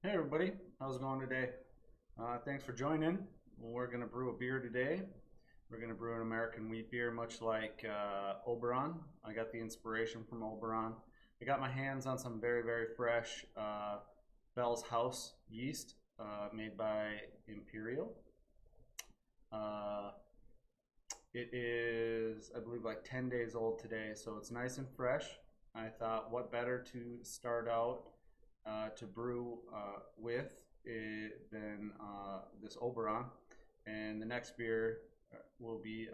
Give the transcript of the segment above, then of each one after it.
Hey everybody, how's it going today? Thanks for joining. We're going to brew a beer today. We're going to brew an American wheat beer, much like Oberon. I got the inspiration from Oberon. I got my hands on some very fresh Bell's House yeast made by Imperial. Uh, it is, I believe, like 10 days old today, so it's nice and fresh. I thought, what better to start out to brew with than this Oberon. And the next beer will be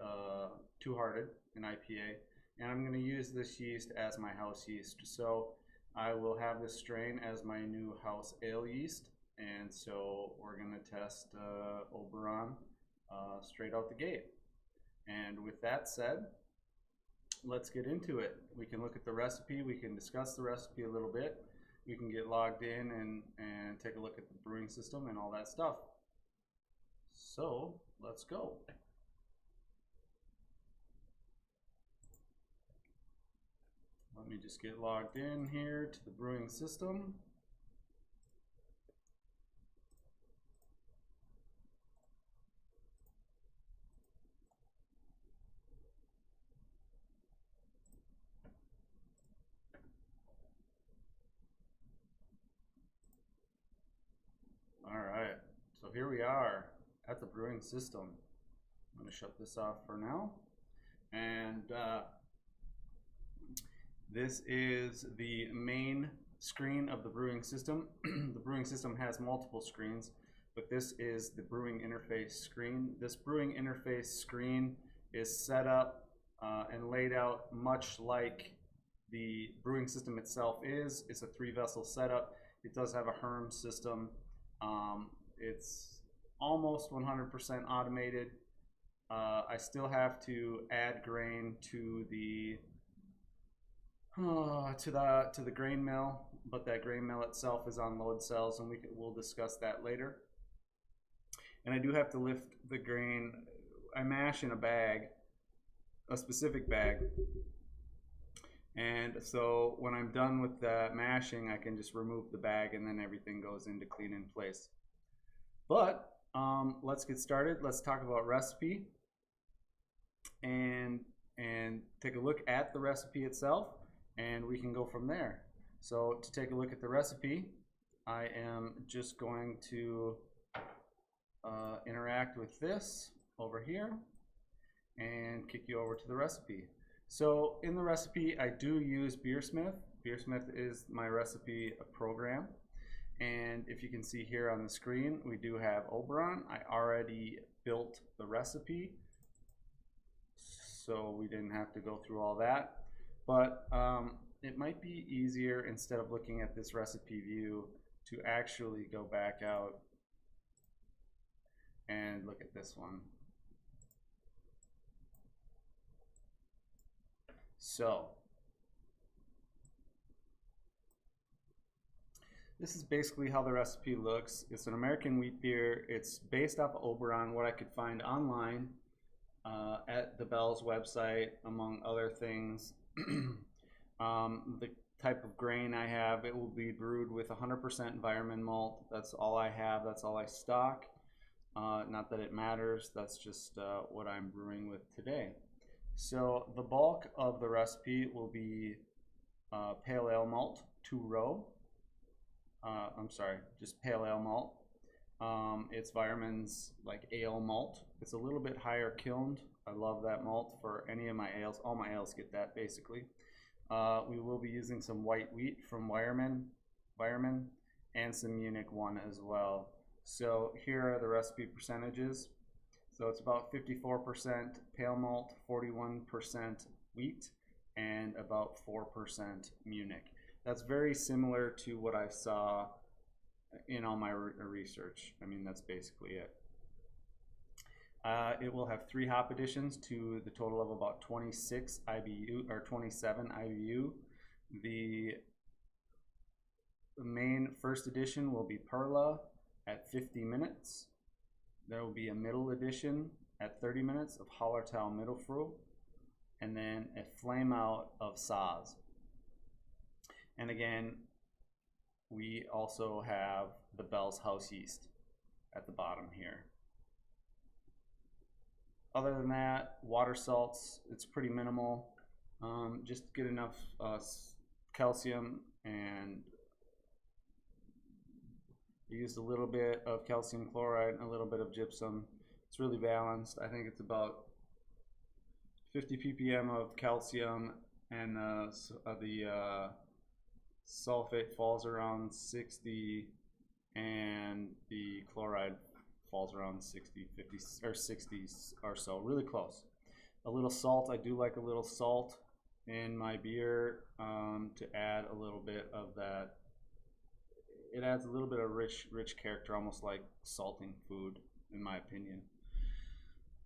Two Hearted, an IPA. And I'm going to use this yeast as my house yeast. So I will have this strain as my new house ale yeast. And so we're going to test Oberon straight out the gate. And with that said, let's get into it. We can look at the recipe, we can discuss the recipe a little bit, we can get logged in and take a look at the brewing system and all that stuff. So let's go. Let me just get logged in here to the brewing system. All right, so here we are at the brewing system. I'm going to shut this off for now. And this is the main screen of the brewing system. The brewing system has multiple screens, but this is the brewing interface screen. This brewing interface screen is set up and laid out much like the brewing system itself is. It's a 3-vessel setup. It does have a Herm system. It's almost 100% automated. I still have to add grain to the grain mill, but that grain mill itself is on load cells, and we'll discuss that later. And I do have to lift the grain. I mash in a bag, a specific bag, and so when I'm done with the mashing, I can just remove the bag, and then everything goes into clean in place. But let's get started. Let's talk about recipe and take a look at the recipe itself, and we can go from there. So to take a look at the recipe, I am just going to interact with this over here and kick you over to the recipe. So in the recipe, I do use Beersmith. Beersmith is my recipe program. And if you can see here on the screen, we do have Oberon. I already built the recipe, so we didn't have to go through all that. But it might be easier, instead of looking at this recipe view, to actually go back out and look at this one. So this is basically how the recipe looks. It's an American wheat beer. It's based off of Oberon, what I could find online at the Bell's website, among other things. The type of grain I have, it will be brewed with 100% environment malt. That's all I have. That's all I stock. Not that it matters. That's just what I'm brewing with today. So the bulk of the recipe will be pale ale malt, 2-row. I'm sorry, just pale ale malt. It's Weirmann's like ale malt. It's a little bit higher kilned. I love that malt for any of my ales. All my ales get that basically. We will be using some white wheat from Weirmann, and some Munich 1 as well. So here are the recipe percentages. So it's about 54% pale malt, 41% wheat, and about 4% Munich. That's very similar to what I saw in all my research. I mean, that's basically it. It will have 3 hop additions to the total of about 26 IBU, or 27 IBU. The main first addition will be Perla at 50 minutes. There will be a middle addition at 30 minutes of Hallertau Mittelfrüh, and then a flame out of Saaz. And again, we also have the Bell's house yeast at the bottom here. Other than that, water salts, it's pretty minimal. Just get enough calcium, and we used a little bit of calcium chloride and a little bit of gypsum. It's really balanced. I think it's about 50 ppm of calcium, and the sulfate falls around 60, and the chloride falls around 60, 50, or 60 or so, really close. A little salt, I do like a little salt in my beer to add a little bit of that. It adds a little bit of rich character, almost like salting food, in my opinion.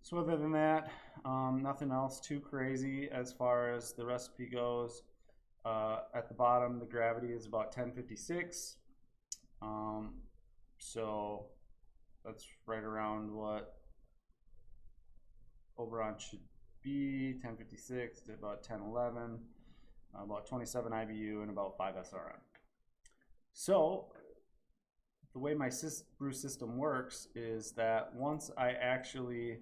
So other than that, nothing else too crazy as far as the recipe goes. At the bottom, the gravity is about 1056. So that's right around what Oberon should be, 1056 to about 1011, about 27 IBU and about 5 SRM. So the way my brew system works is that once I actually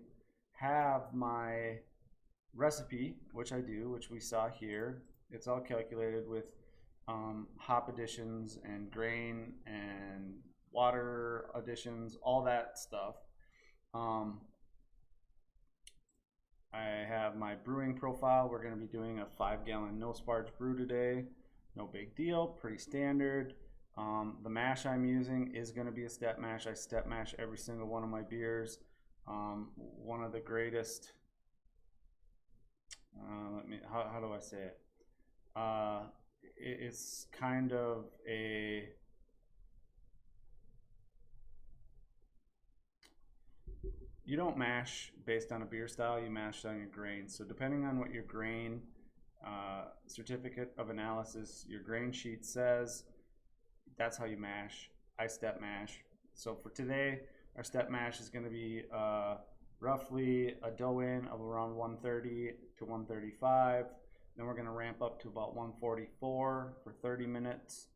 have my recipe, which I do, which we saw here, it's all calculated with hop additions and grain and water additions, all that stuff. I have my brewing profile. We're going to be doing a 5-gallon no sparge brew today. No big deal, pretty standard. The mash I'm using is going to be a step mash. I step mash every single one of my beers. One of the greatest, how do I say it? It's kind of a, you don't mash based on a beer style, you mash on your grain. So depending on what your grain certificate of analysis, your grain sheet says, that's how you mash. I step mash. So for today, our step mash is going to be roughly a dough in of around 130 to 135. Then we're going to ramp up to about 144 for 30 minutes,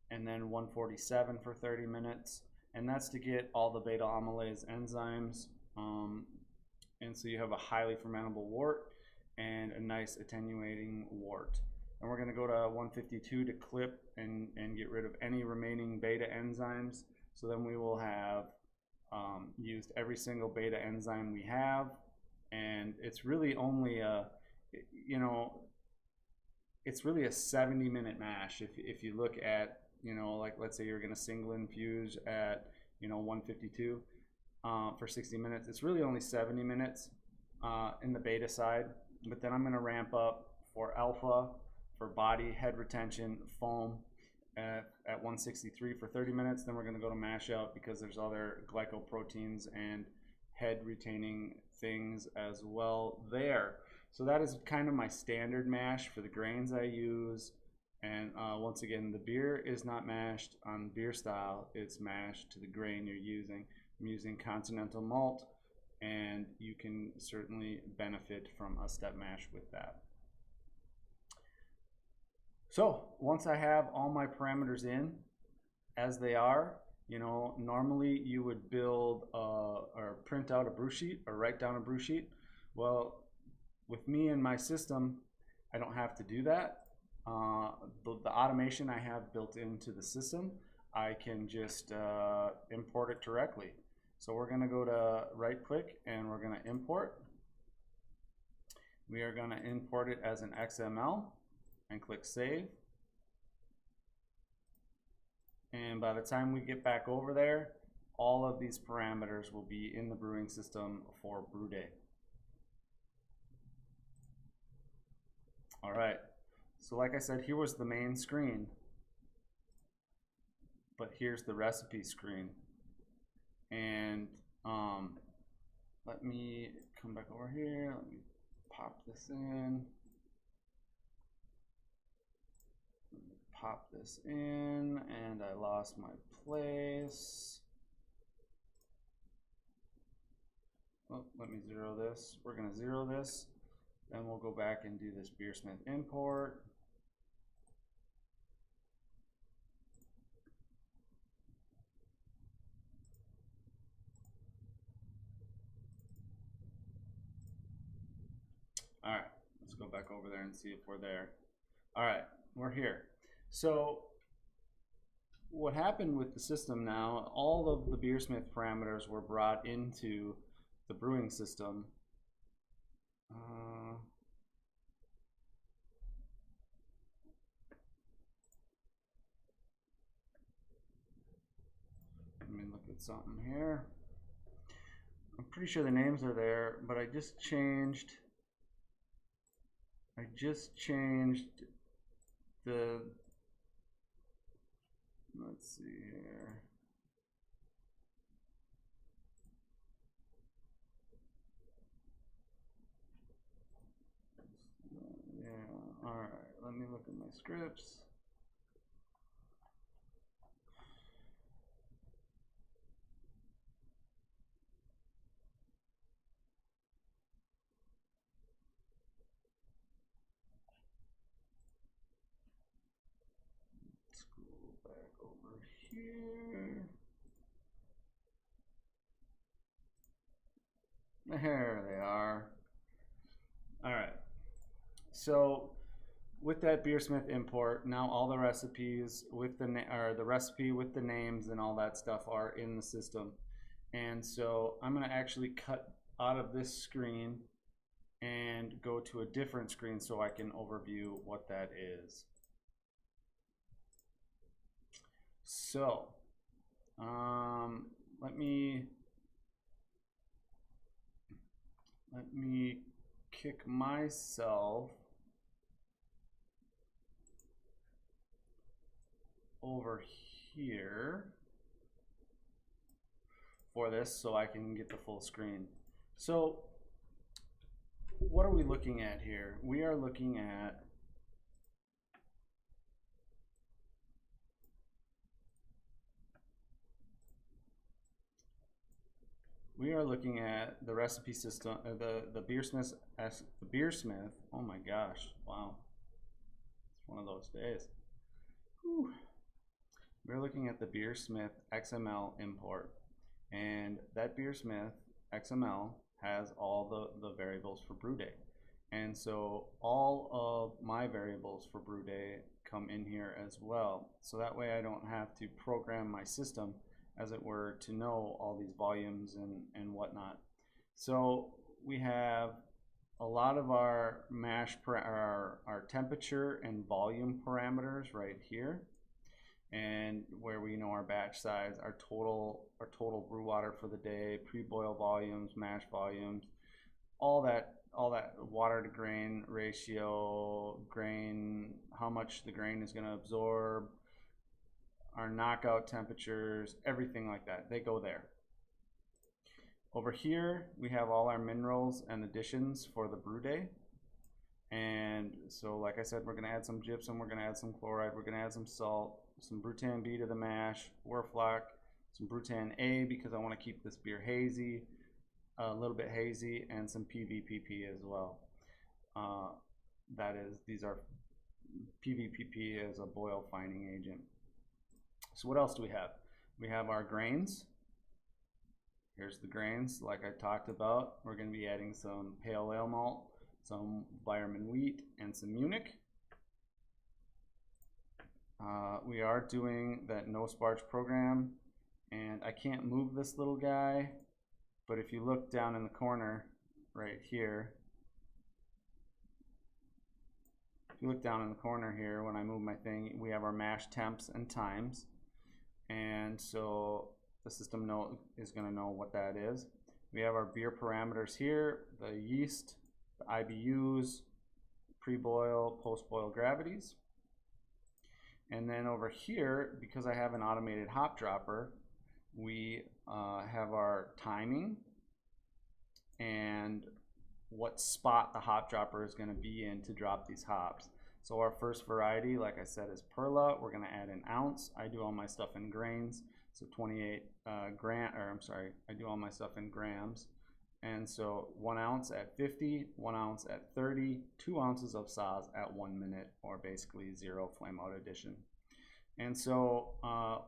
and then 147 for 30 minutes. And that's to get all the beta amylase enzymes. And so you have a highly fermentable wort and a nice attenuating wort. And we're going to go to 152 to clip and get rid of any remaining beta enzymes. So then we will have used every single beta enzyme we have. And it's really only a, it's really a 70-minute mash. If you look at, like let's say you're going to single infuse at, 152 for 60 minutes. It's really only 70 minutes in the beta side. But then I'm going to ramp up for alpha, for body, head retention, foam at 163 for 30 minutes. Then we're going to go to mash out because there's other glycoproteins and head retaining things as well there. So that is kind of my standard mash for the grains I use. And once again, the beer is not mashed on beer style. It's mashed to the grain you're using. I'm using continental malt, and you can certainly benefit from a step mash with that. So once I have all my parameters in as they are, normally you would build or print out a brew sheet or write down a brew sheet. Well, with me and my system, I don't have to do that. The automation I have built into the system, I can just import it directly. So we're going to go to right click and we're going to import. We are going to import it as an XML and click save. And by the time we get back over there, all of these parameters will be in the brewing system for brew day. All right, so like I said, here was the main screen, but here's the recipe screen. And let me come back over here. Let me pop this in. Pop this in, and I lost my place. Oh, let me zero this. We're going to zero this. Then we'll go back and do this Beersmith import. All right, let's go back over there and see if we're there. All right, we're here. So what happened with the system now, all of the Beersmith parameters were brought into the brewing system. Let me look at something here. I'm pretty sure the names are there, but I just changed the, let's see here. Yeah, all right, let me look at my scripts. Let's go back over here. There they are. All right. So with that Beersmith import, now all the recipes with the recipe with the names and all that stuff are in the system. And so I'm going to actually cut out of this screen and go to a different screen so I can overview what that is. So let me kick myself over here for this so I can get the full screen. So what are we looking at here? We are looking at the recipe system, the Beersmith. Oh my gosh! Wow, it's one of those days. Whew. We're looking at the Beersmith XML import, and that Beersmith XML has all the variables for brew day, and so all of my variables for brew day come in here as well. So that way I don't have to program my system, as it were, to know all these volumes and whatnot. So we have a lot of our our temperature and volume parameters right here, and where we know our batch size, our total brew water for the day, pre-boil volumes, mash volumes, all that water to grain ratio, grain, how much the grain is going to absorb, our knockout temperatures, everything like that, they go there. Over here we have all our minerals and additions for the brew day. And so like I said, we're going to add some gypsum, we're going to add some chloride, we're going to add some salt, some Brutan B to the mash, Werflock, some Brutan A because I want to keep this beer hazy, a little bit hazy, and some PVPP as well. These are PVPP as a boil fining agent. So what else do we have? We have our grains. Here's the grains like I talked about. We're going to be adding some pale ale malt, some Bayerman wheat, and some Munich. We are doing that no sparge program, and I can't move this little guy, but if you look down in the corner right here, when I move my thing, we have our mash temps and times, and so the system is going to know what that is. We have our beer parameters here, the yeast, the IBUs, pre-boil, post-boil gravities. And then over here, because I have an automated hop dropper, we have our timing and what spot the hop dropper is going to be in to drop these hops. So our first variety, like I said, is Perla. We're going to add an ounce. I do all my stuff in grains, so 28 I do all my stuff in grams. And so 1 ounce at 50, 1 ounce at 30, 2 ounces of Saaz at 1 minute, or basically 0 flame out addition. And so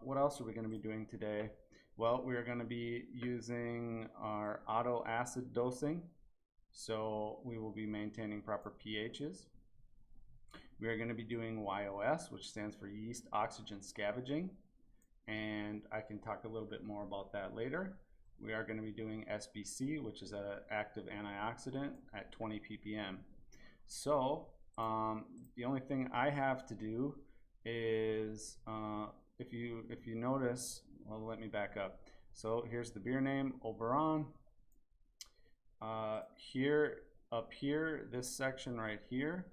what else are we going to be doing today? Well, we're going to be using our auto acid dosing. So we will be maintaining proper pHs. We are going to be doing YOS, which stands for yeast oxygen scavenging, and I can talk a little bit more about that later. We are going to be doing SBC, which is an active antioxidant at 20 ppm. So the only thing I have to do is, if you notice, well, let me back up. So here's the beer name, Oberon. Here, up here, this section right here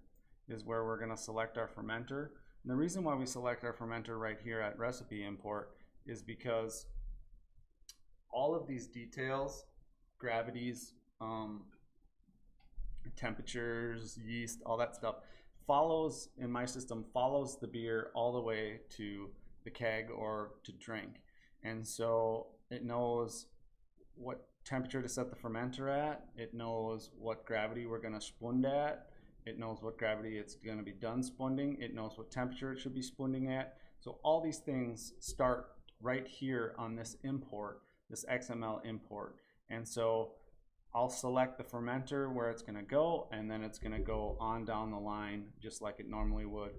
is where we're going to select our fermenter. And the reason why we select our fermenter right here at recipe import is because all of these details, gravities, temperatures, yeast, all that stuff follows, in my system, follows the beer all the way to the keg or to drink. And so it knows what temperature to set the fermenter at, it knows what gravity we're going to spund at, it knows what gravity it's going to be done spunding, it knows what temperature it should be spunding at. So all these things start right here on this import, this XML import. And so I'll select the fermenter where it's going to go, and then it's going to go on down the line just like it normally would.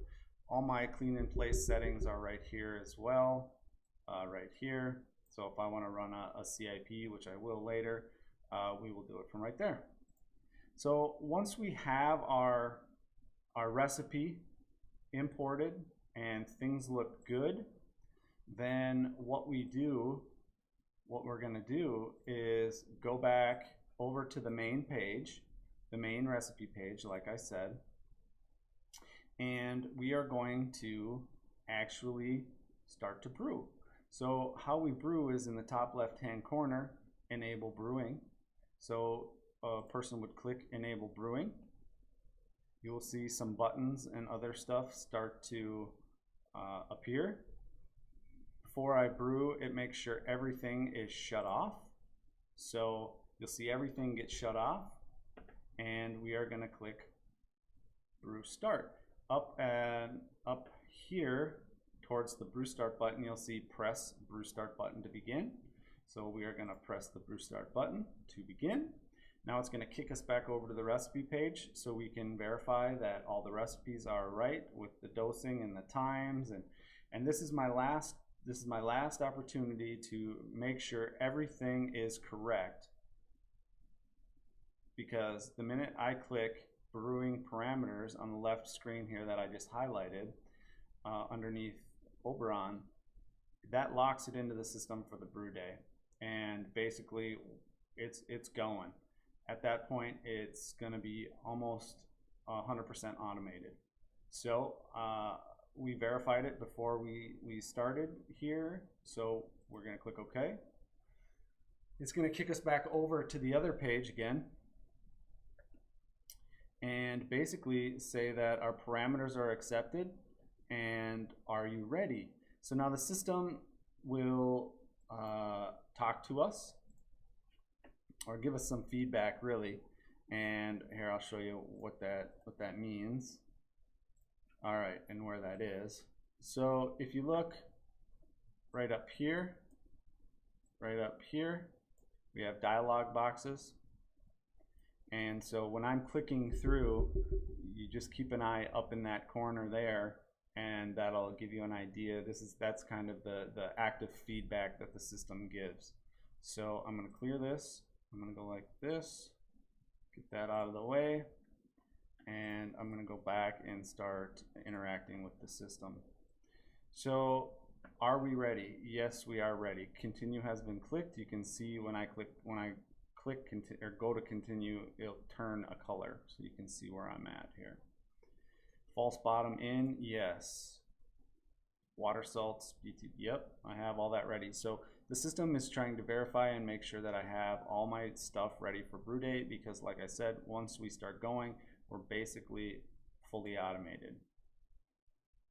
All my clean in place settings are right here as well, right here. So if I want to run a CIP, which I will later, we will do it from right there. So once we have our recipe imported and things look good, then what we're going to do is go back over to the main page, the main recipe page, like I said, and we are going to actually start to brew. So how we brew is in the top left-hand corner, enable brewing. So a person would click enable brewing. You will see some buttons and other stuff start to appear. Before I brew, it makes sure everything is shut off. So you'll see everything get shut off, and we are going to click brew start. Up here towards the brew start button, you'll see press brew start button to begin. So we are going to press the brew start button to begin. Now it's going to kick us back over to the recipe page so we can verify that all the recipes are right with the dosing and the times, and this is my last opportunity to make sure everything is correct, because the minute I click brewing parameters on the left screen here that I just highlighted underneath Oberon, that locks it into the system for the brew day, and basically it's going. At that point, it's going to be almost 100% automated. So we verified it before we started here, so we're going to click OK. It's going to kick us back over to the other page again and basically say that our parameters are accepted and are you ready. So now the system will talk to us or give us some feedback, really, and here I'll show you what that means. All right, and where that is. So if you look right up here, we have dialog boxes. And so when I'm clicking through, you just keep an eye up in that corner there, and that'll give you an idea. That's kind of the active feedback that the system gives. So I'm going to clear this. I'm going to go like this, get that out of the way, and I'm going to go back and start interacting with the system. So are we ready? Yes, we are ready. Continue has been clicked. You can see when I click or go to continue, it'll turn a color, so you can see where I'm at here. False bottom in, yes. Water salts, BT, yep, I have all that ready. So the system is trying to verify and make sure that I have all my stuff ready for brew day, because like I said, once we start going, we're basically fully automated.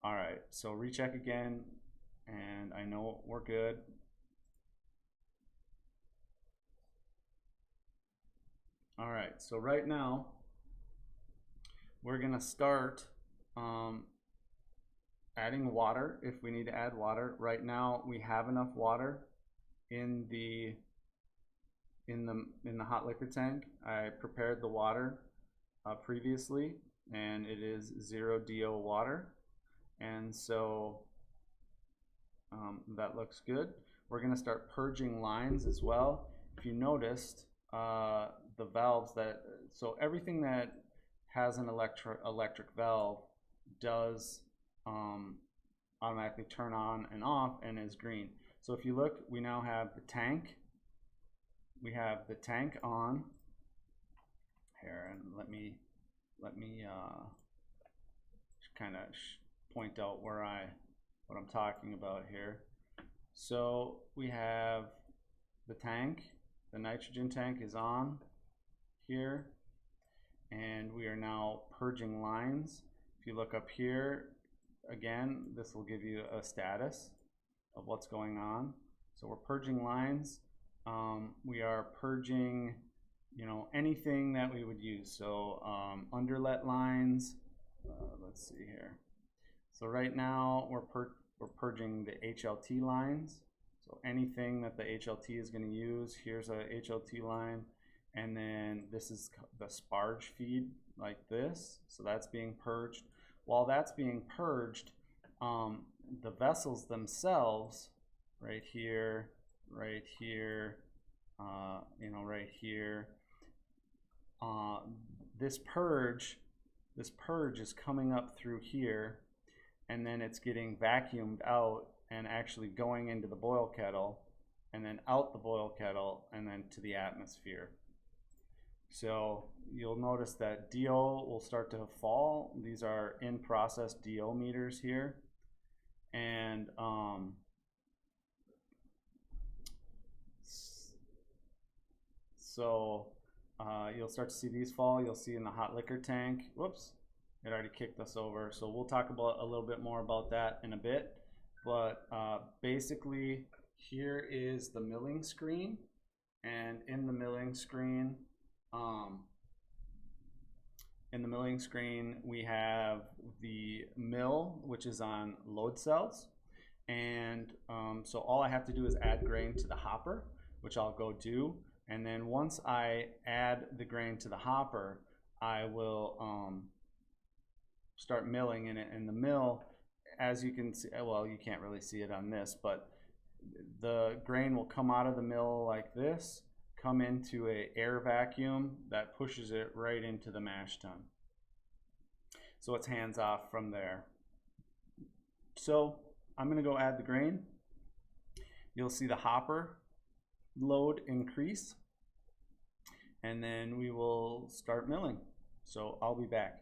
All right, so recheck again, and I know we're good. All right, so right now, we're gonna start adding water if we need to add water. Right now, we have enough water in the in the hot liquor tank. I prepared the water previously, and it is 0 DO water, and so that looks good. We're going to start purging lines as well. If you noticed, the valves so everything that has an electric valve does automatically turn on and off and is green. So if you look, we now have the tank. We have the tank on here, and let me kind of point out what I'm talking about here. So we have the tank, the nitrogen tank is on here, and we are now purging lines. If you look up here, again, this will give you a status of what's going on. So we're purging lines. We are purging, anything that we would use. So underlet lines. Let's see here. So right now we're purging the HLT lines. So anything that the HLT is going to use, here's a HLT line, and then this is the sparge feed like this. So that's being purged. While that's being purged, the vessels themselves, right here, right here, right here, this purge is coming up through here, and then it's getting vacuumed out and actually going into the boil kettle, and then out the boil kettle, and then to the atmosphere. So you'll notice that DO will start to fall. These are in process DO meters here, and so you'll start to see these fall. You'll see in the hot liquor tank. Whoops, it already kicked us over. So we'll talk about a little bit more about that in a bit. But basically, here is the milling screen, and in the milling screen, we have the mill, which is on load cells, and so all I have to do is add grain to the hopper, which I'll go do. And then once I add the grain to the hopper, I will start milling in it. And the mill, as you can see, well, you can't really see it on this, but the grain will come out of the mill like this, come into an air vacuum that pushes it right into the mash tun. So it's hands off from there. So I'm going to go add the grain. You'll see the hopper load increase, and then we will start milling. So I'll be back.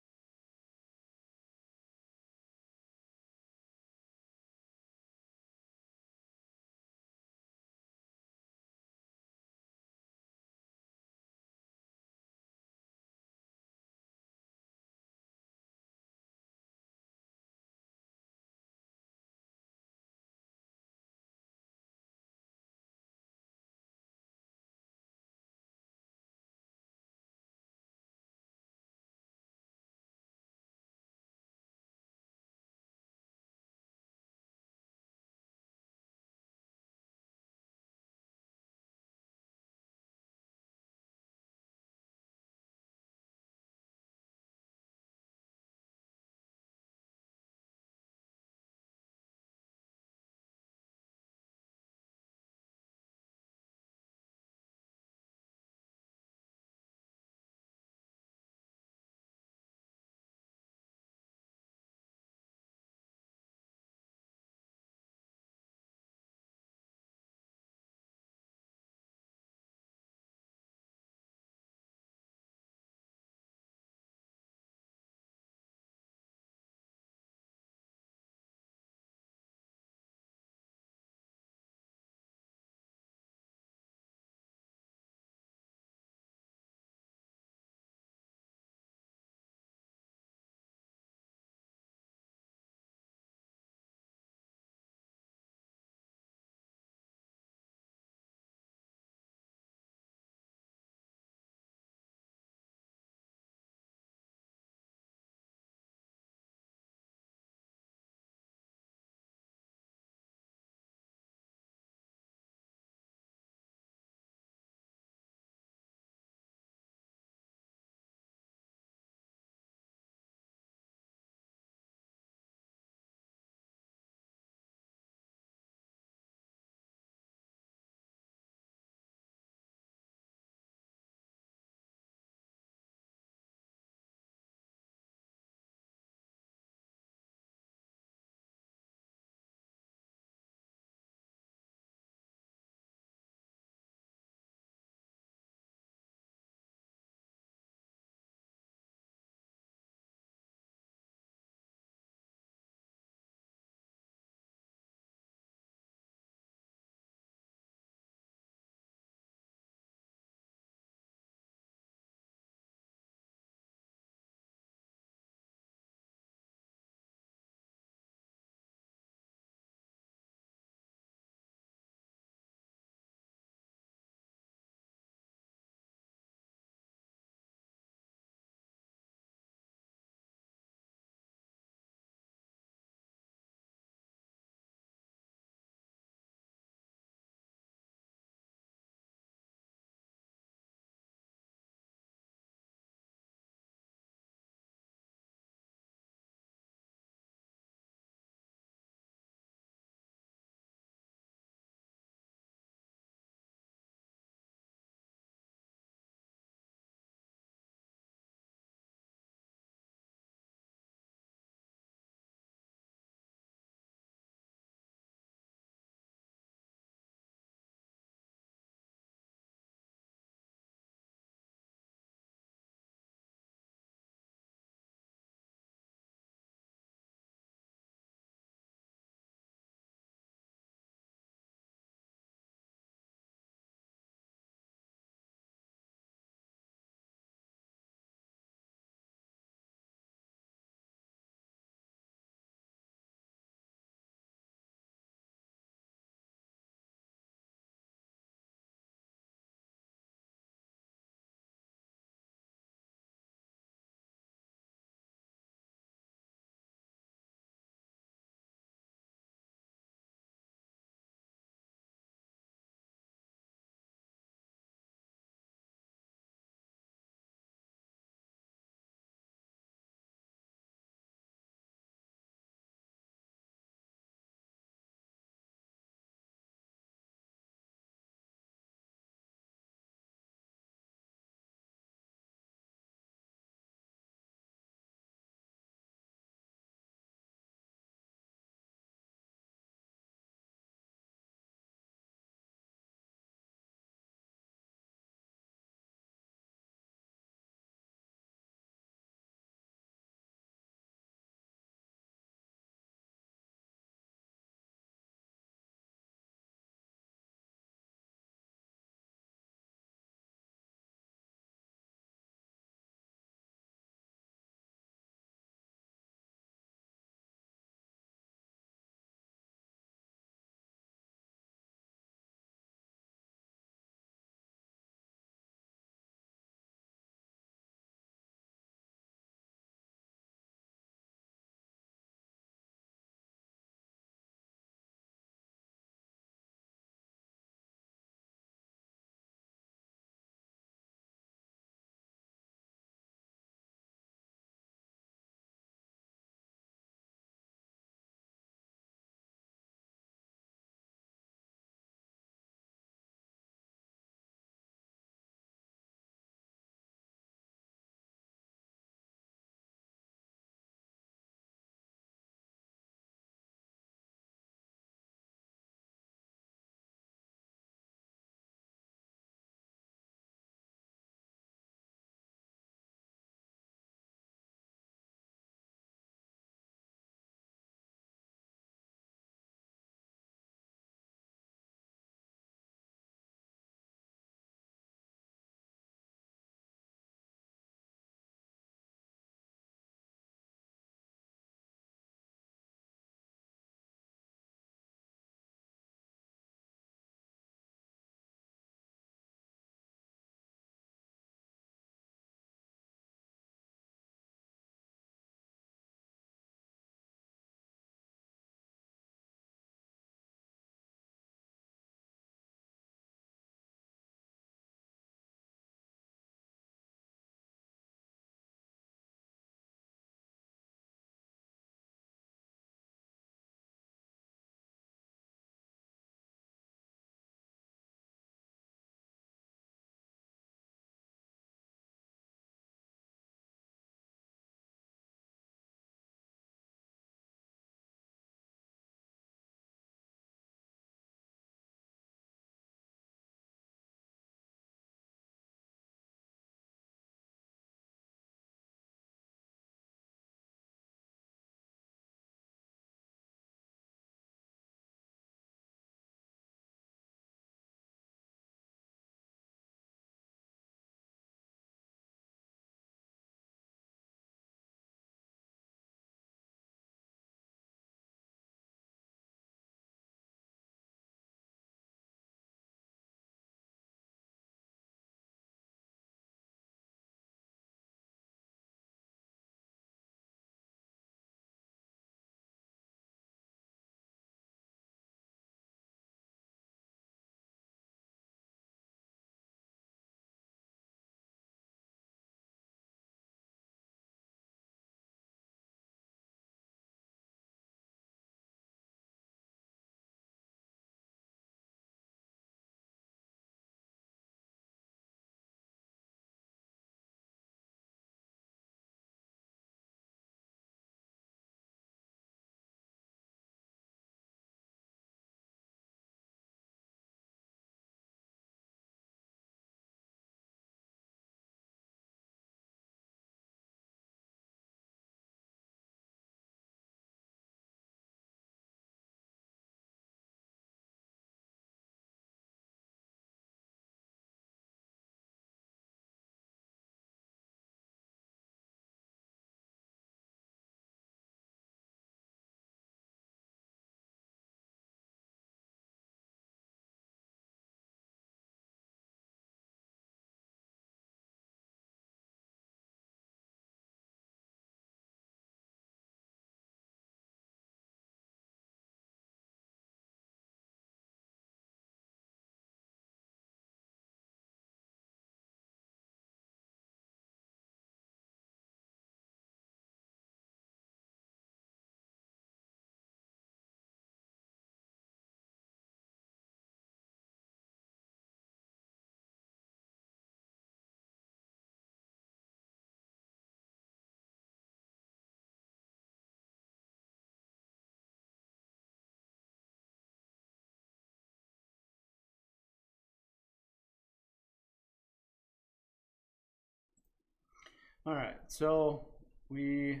All right, so we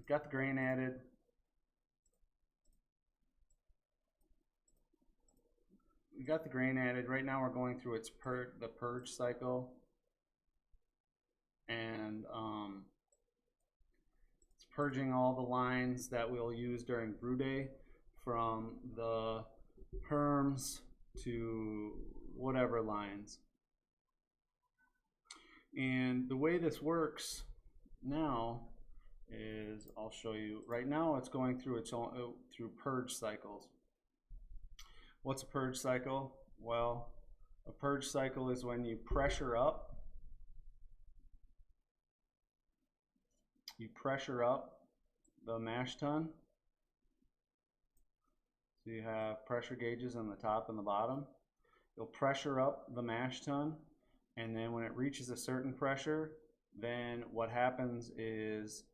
got the grain added. We got the grain added. Right now we're going through the purge cycle, and it's purging all the lines that we'll use during brew day, from the herms to whatever lines. And the way this works now is, I'll show you. Right now it's going through its own through purge cycles. What's a purge cycle? Well, a purge cycle is when you pressure up the mash tun. So you have pressure gauges on the top and the bottom. You'll pressure up the mash tun, and then when it reaches a certain pressure, then what happens is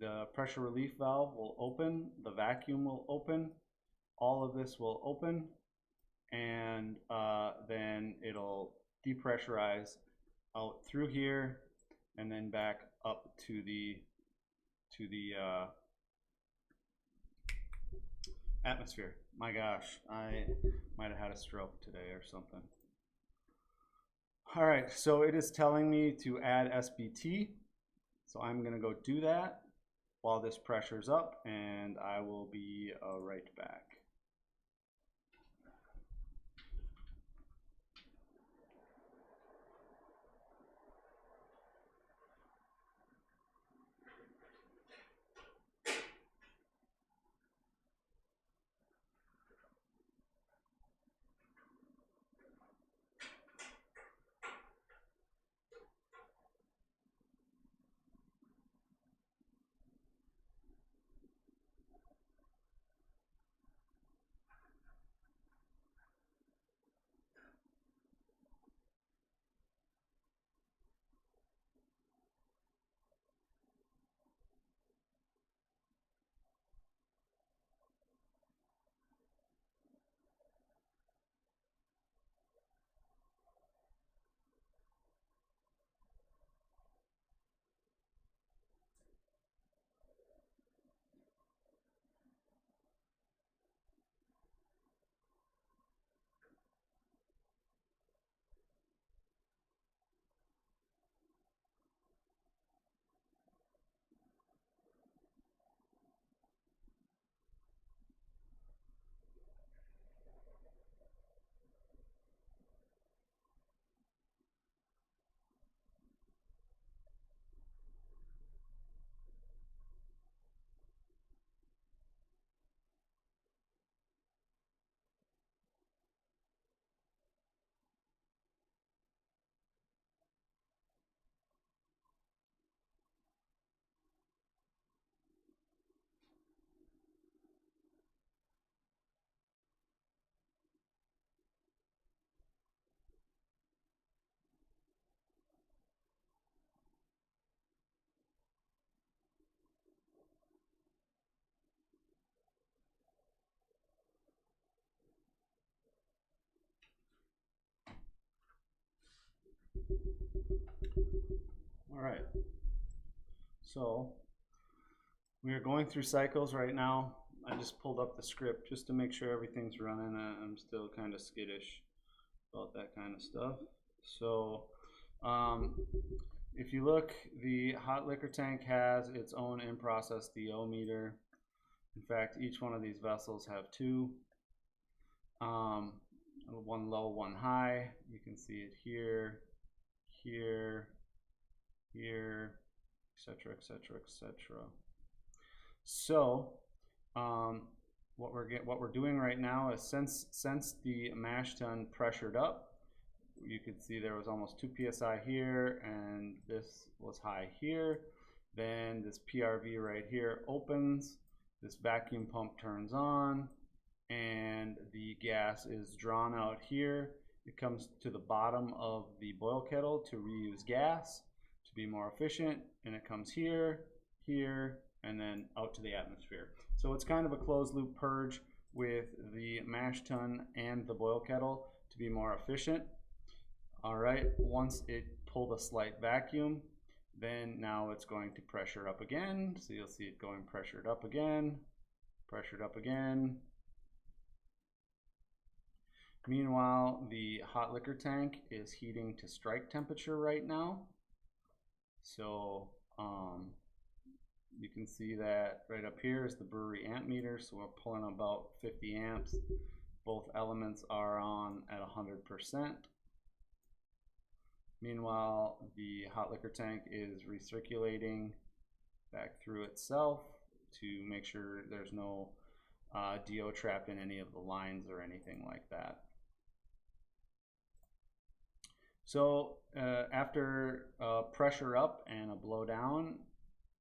the pressure relief valve will open, the vacuum will open, all of this will open, and then it'll depressurize out through here and then back up to the atmosphere. My gosh, I might have had a stroke today or something. All right, so it is telling me to add SBT, so I'm gonna go do that while this pressure's up, and I will be right back. All right, so we are going through cycles right now. I just pulled up the script just to make sure everything's running. I'm still kind of skittish about that kind of stuff. So if you look, the hot liquor tank has its own in-process DO meter. In fact, each one of these vessels have two, one low, one high. You can see it here, here, here, etc., etc., etc. So what we're doing right now is, since the mash tun pressured up, you could see there was almost 2 psi here, and this was high here. Then this PRV right here opens, this vacuum pump turns on, and the gas is drawn out here. It comes to the bottom of the boil kettle to reuse gas to be more efficient, and it comes here, here, and then out to the atmosphere. So it's kind of a closed loop purge with the mash tun and the boil kettle to be more efficient. All right, once it pulled a slight vacuum, Then now it's going to pressure up again. So you'll see it going pressured up again, pressured up again. Meanwhile, the hot liquor tank is heating to strike temperature right now. So you can see that right up here is the brewery amp meter. So we're pulling about 50 amps. Both elements are on at 100%. Meanwhile, the hot liquor tank is recirculating back through itself to make sure there's no DO trap in any of the lines or anything like that. So after pressure up and a blow down,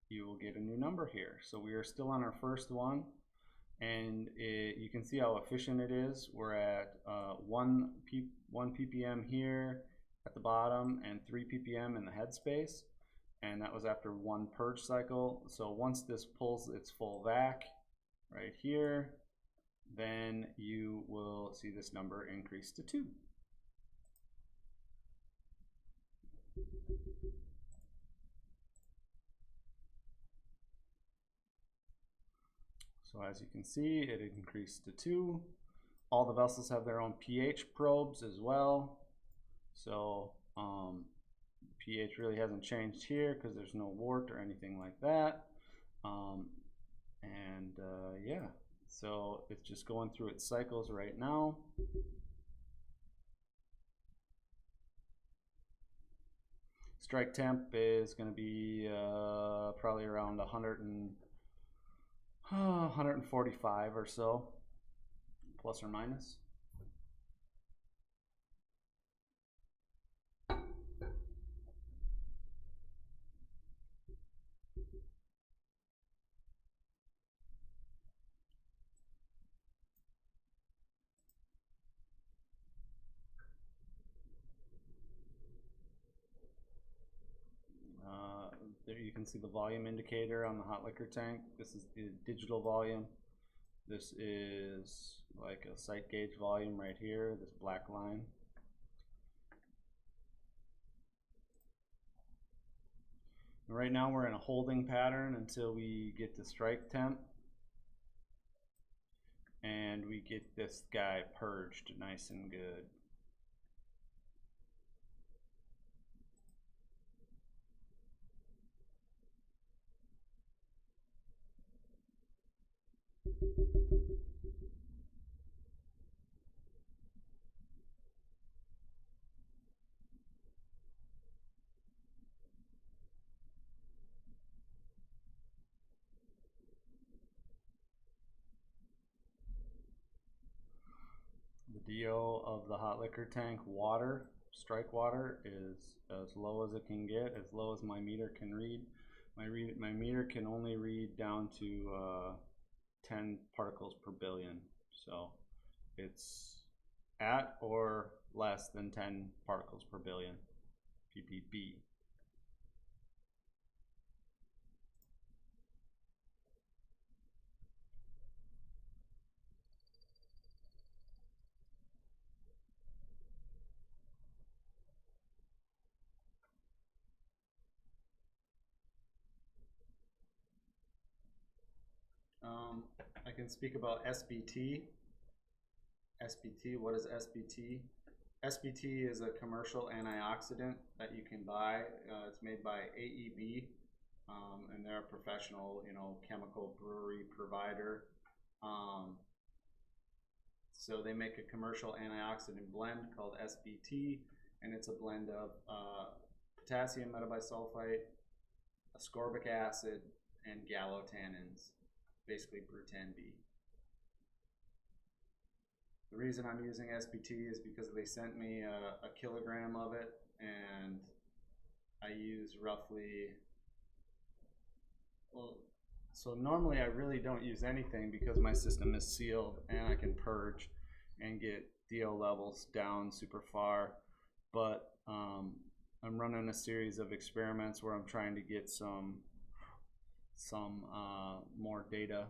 you will get a new number here. So we are still on our first one, and you can see how efficient it is. We're at 1 ppm here at the bottom and 3 ppm in the headspace, and that was after one purge cycle. So once this pulls its full vac right here, then you will see this number increase to 2. So as you can see, it increased to 2. All the vessels have their own pH probes as well. So pH really hasn't changed here because there's no wort or anything like that. Yeah, so it's just going through its cycles right now. Strike temp is going to be probably around 145 or so, plus or minus. There you can see the volume indicator on the hot liquor tank. This is the digital volume. This is like a sight gauge volume right here, this black line. Right now we're in a holding pattern until we get to strike temp and we get this guy purged nice and good. The DO of the hot liquor tank water, strike water, is as low as it can get, as low as my meter can read. My meter can only read down to 10 particles per billion. So it's at or less than 10 particles per billion, ppb. I can speak about SBT. SBT, what is SBT? SBT is a commercial antioxidant that you can buy. It's made by AEB, and they're a professional, chemical brewery provider. So they make a commercial antioxidant blend called SBT, and it's a blend of potassium metabisulfite, ascorbic acid, and gallotannins, basically Brutan B. The reason I'm using SBT is because they sent me a kilogram of it, and I use roughly, so normally I really don't use anything because my system is sealed and I can purge and get DO levels down super far, but I'm running a series of experiments where I'm trying to get some more data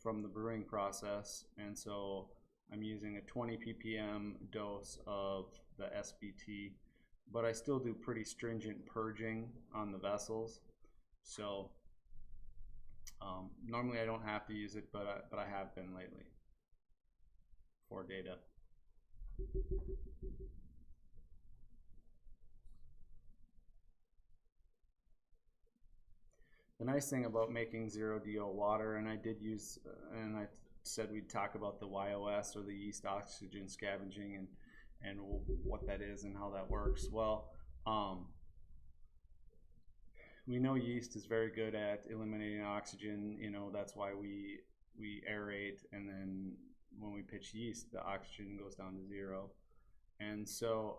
from the brewing process, and so I'm using a 20 ppm dose of the SBT but I still do pretty stringent purging on the vessels. So normally I don't have to use it, but I have been lately for data. The nice thing about making 0DO water, and I did use, and I said we'd talk about the YOS, or the yeast oxygen scavenging, and what that is and how that works. Well, we know yeast is very good at eliminating oxygen. You know, that's why we aerate, and then when we pitch yeast, the oxygen goes down to 0. And so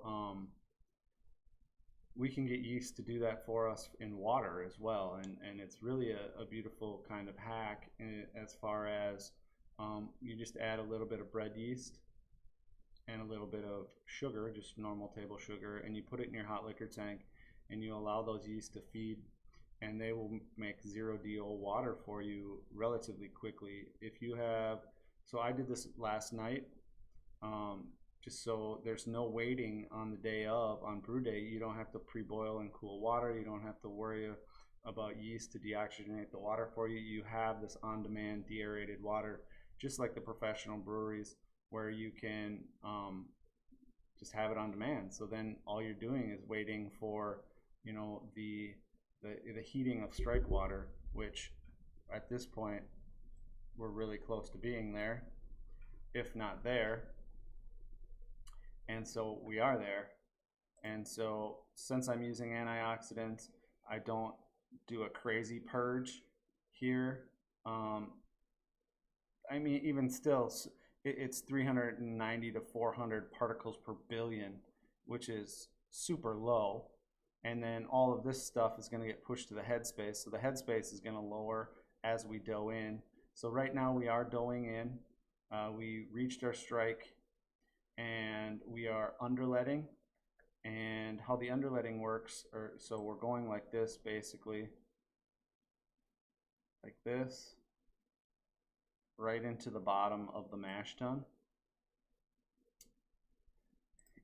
we can get yeast to do that for us in water as well, and it's really a beautiful kind of hack as far as you just add a little bit of bread yeast and a little bit of sugar, just normal table sugar, and you put it in your hot liquor tank, and you allow those yeast to feed, and they will make 0DO water for you relatively quickly. If you have, so I did this last night, just so there's no waiting on the day of, on brew day. You don't have to pre-boil in cool water. You don't have to worry about yeast to deoxygenate the water for you. You have this on-demand deaerated water, just like the professional breweries, where you can just have it on demand. So then all you're doing is waiting for, you know, the heating of strike water, which at this point we're really close to being there, if not there. And so we are there. And so since I'm using antioxidants, I don't do a crazy purge here. I mean, even still, it's 390 to 400 particles per billion, which is super low. And then all of this stuff is going to get pushed to the headspace. So the headspace is going to lower as we dough in. So right now we are doughing in. We reached our strike, and we are underletting. And how the underletting works, so we're going like this, basically, like this, right into the bottom of the mash tun.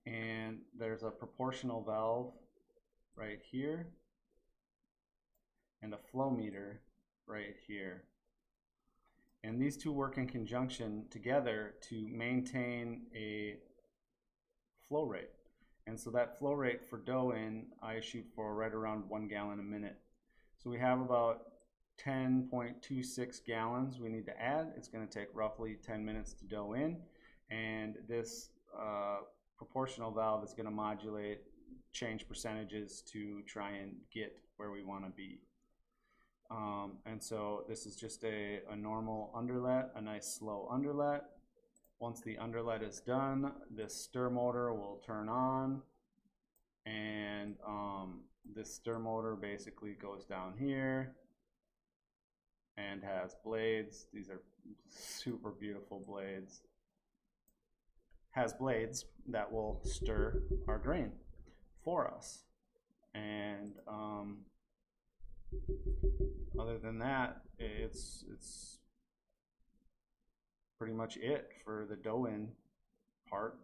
And there's a proportional valve right here and a flow meter right here. And these two work in conjunction together to maintain a flow rate. And so that flow rate for dough in, I shoot for right around 1 gallon a minute. So we have about 10.26 gallons we need to add. It's going to take roughly 10 minutes to dough in. And this proportional valve is going to modulate, change percentages to try and get where we want to be. And so this is just a normal underlet, a nice slow underlet. Once the underlet is done, this stir motor will turn on, and this stir motor basically goes down here and has blades. These are super beautiful blades. Has blades that will stir our grain for us. And other than that, it's pretty much it for the dough in part.